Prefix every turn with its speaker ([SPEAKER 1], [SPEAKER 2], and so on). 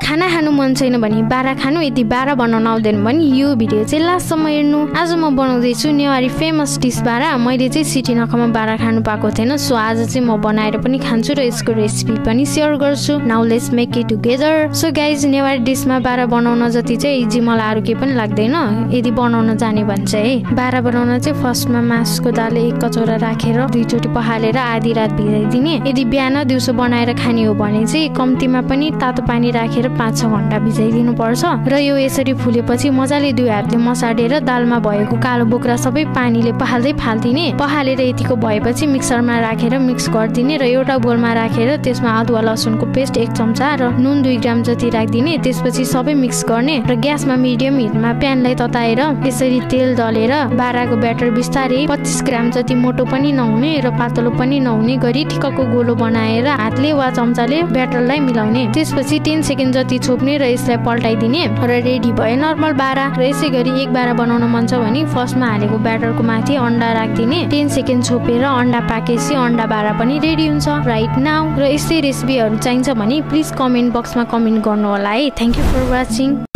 [SPEAKER 1] खाना खानु मन छैन भने बारा खानु, यदि बारा बनाउन आउँदैन भने यो भिडियो चाहिँ लास्टसम्म हेर्नु। आज म बनाउँदैछु नेवारी फेमस डिस बारा। मैले चाहिँ सिटी नखामा बारा खानु पाएको थिएन, सो आज चाहिँ म बनाएर पनि खान्छु र यसको रेसिपी पनि सेयर गर्छु। Now let's make it together. So guys, Newari डिसमा बारा बनाउन जति चाहिँ इजी मलाई अरू केही पनि लाग्दैन यदि बनाउन जाने भने चाहिँ। बारा बनाउन चाहिँ फर्स्टमा मासुको दाल 1 कचौरा राखेर 2 चोटि पखालेर आधी रात भिजाइदिने। यदि बिहान दिउँसो बनाएर खाने हो भने चाहिँ कम्तीमा पनि तातो पानी राखेर 5-6 घण्टा भिजाइदिनु पर्छ र यो यसरी फुलेपछि मजाले 2 हातले मसाडेर दालमा भएको कालो बोक्रा सबै पानीले पखाल्दै फाल्दिने। पखालेर यतिको भएपछि मिक्सरमा राखेर मिक्स गरिदिने र एउटा बोलमा राखेर त्यसमा अदुवा लसुनको पेस्ट 1 चम्चा र नुन 2 ग्राम जति राखिदिने। त्यसपछि सबै मिक्स गर्ने र ग्यासमा मिडियम हिटमा प्यानलाई तताएर यसरी तेल दलेर बाराको ब्याटर बिस्तारै 25 ग्राम जति मोटो पनि नहुने र पातलो पनि नहुने गरी ठिक्कको गोलो बनाएर हातले वा चम्चाले ब्याटरलाई मिलाउने। त्यसपछि 10 सेकेन्ड जति छोप्ने र यसलाई पल्टाइदिने र रेडी भयो नर्मल बारा। र यसै गरी एक बारा बनाउन मन छ भने फर्स्टमा हालेको ब्याटरको माथि अन्डा राखिदिने। 10 सेकेन्ड छोपेर अन्डा पाकेपछि अन्डा बारा पनि रेडी हुन्छ राइट नाउ। र यस्तै रेसिपीहरू चाहिन्छ भने प्लिज कमेन्ट बक्समा कमेन्ट गर्नु होला है। Thank you for watching.